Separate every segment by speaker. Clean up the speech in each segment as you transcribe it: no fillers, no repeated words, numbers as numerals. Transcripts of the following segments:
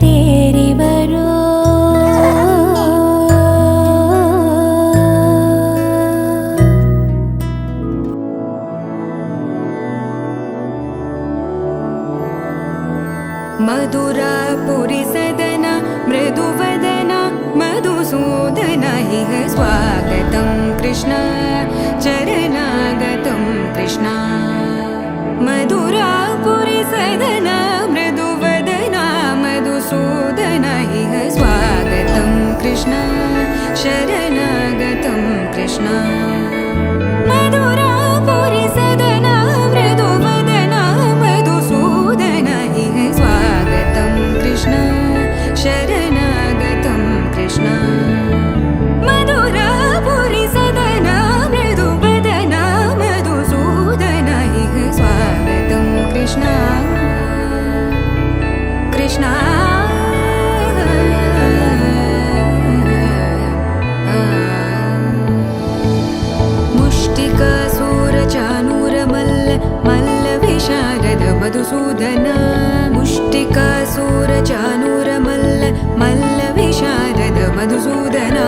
Speaker 1: தேறி வரோ
Speaker 2: मधुरापुरी सदना मृदुवदना मधुसूदना इह स्वागतं कृष्ण चरणागतं कृष्ण मधुरापुरी सदना मृदुवदना मधुसूदना इह स्वागतं कृष्ण शरणागतं कृष्ण मधुरापुरी सदना मृदुवदना मधुसूदना इह स्वागतं कृष्ण शरणागतं कृष्ण मधुरापुरी सदना मृदुवदना मधुसूदना इह स्वागतं कृष्ण कृष्ण मुष्टिकासूरचानूरमल्ल मल्लविशारद मधुसूदना मुष्टिकासूरचानूरमल्ल मल्लविशारद मधुसूदना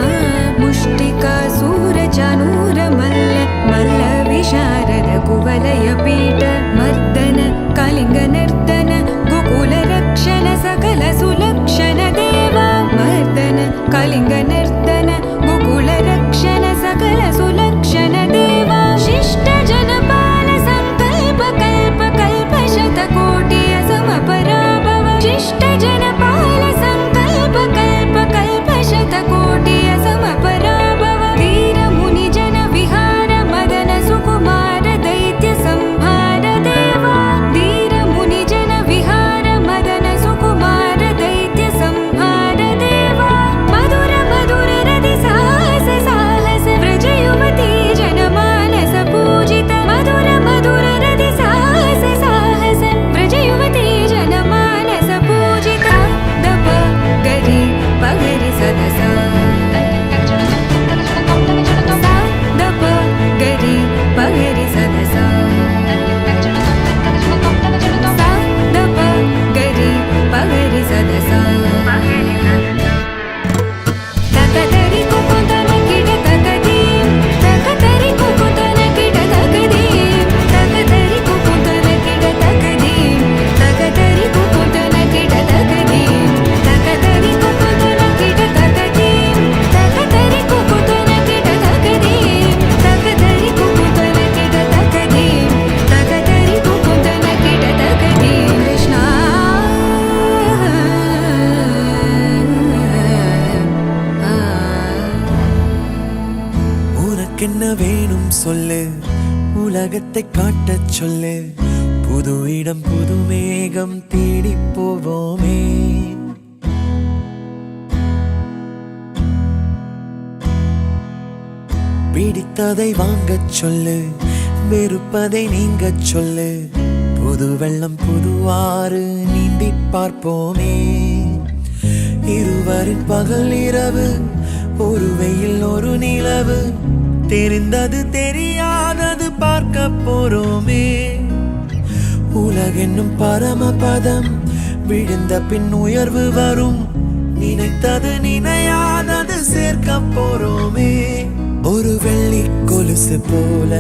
Speaker 2: मुष्टिकासूरचानूरमल्ल मल्लविशारद कुवलयपीठ मर्दन कलिङ्गनर्तन गोकुलरक्षण सकल सुलक्षण देवा मर्दन कलिङ्गनर्तन गोकुलरक्षण सकल सुलक्षण देवा शिष्ट जनपाल संकल्प कल्प कल्प शतकोटि असमपराभव शिष्ट जनपाल संकल्प कल्प कल्प शतकोटि असमपराभव वीर मुनि जन विहार मदन सुकुमार दैत्य संहार देवा वीर मुनि जन विहार मदन सुकुमार दैत्य संहार देवा मधुर मधुर रति साहस साहस व्रज युवती जनमानस पूजित मधुर मधुर रति साहस साहस व्रज युवती जनमानस पूजित दप गरि पगरि सदसा दप गरि पगरि सदसा दप गरि पगरि सदसा तकदरि कुकुतन किड तकदीं तकदरि कुकुतन किड तकदीं तकदरि कुकुतन किड तकदीं तकदरि कुकुतन किड तकदीं तकदरि कुकुतन किड तकदीं तकदरि कुकुतन किड तकदीं तकदरि कुकुतन किड तकदीं तकदरि कुकुतन किड तकदीं कृष्ण
Speaker 3: உனக்கென்ன வேணும் சொல்லு உலகத்தை காட்டச் சொல்லு புது இடம் புது மேகம் தேடி போவோமே பிடித்ததை வாங்கச் சொல்லு வெறுப்பதை நீங்கச் சொல்லு புது வெள்ளம் புது ஆறு நீந்தி பார்ப்போமே இருவரின் பகல் இரவு ஒரு வெயில் ஒரு நிலவு தெரிந்தது தெரியாதது பார்க்க போறோமே உலகென்னும் பரமபதம் விழுந்த பின் உயர்வு வரும் நினைத்தது நினையாதது சேர்க்க போறோமே ஒரு வெள்ளி கொலுசு போல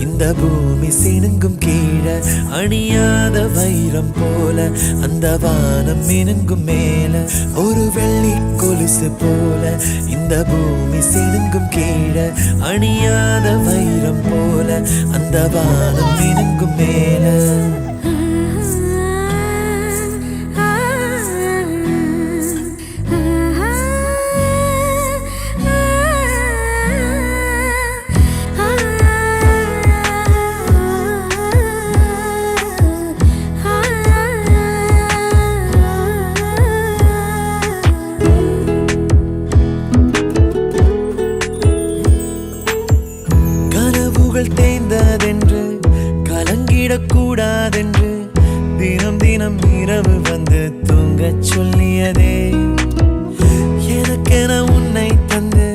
Speaker 3: இந்த பூமி சினுங்கும் கீழே அணியாத வைரம் போல அந்த வானம் மினுங்கும் மேல ஒரு வெள்ளி கொலுசு போல இந்த பூமி சினுங்கும் கீழே அணியாத வைரம் போல அந்த வானம் மினுங்கும் மேல தேய்ந்ததென்று கலங்கிடக்கூடாதென்று தினம் தினம் இரவு வந்து தூங்கச் சொல்லியதே எனக்கென உன்னை தந்து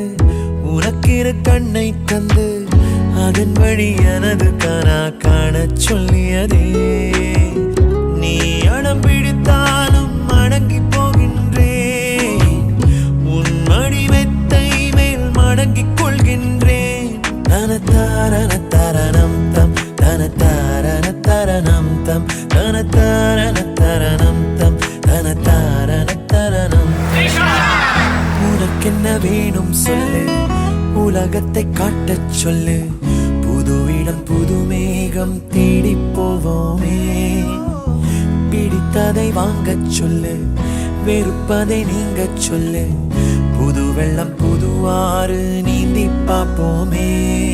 Speaker 3: உனக்கிரு கண்ணை தந்து அதன் வழி எனது கனா காணச் சொல்லியதே நீ அடம் பிடித்தாலும் அடங்கி போகின்ற சொர்க்கத்தை காட்டச் சொல்லு. புது இடம் புது மேகம் தேடி போவோமே. பிடித்ததை வாங்கச் சொல்லு, வெறுப்பதை நீங்கச் சொல்லு. புது வெள்ளம் புது ஆறு நீந்தி பார்ப்போமே.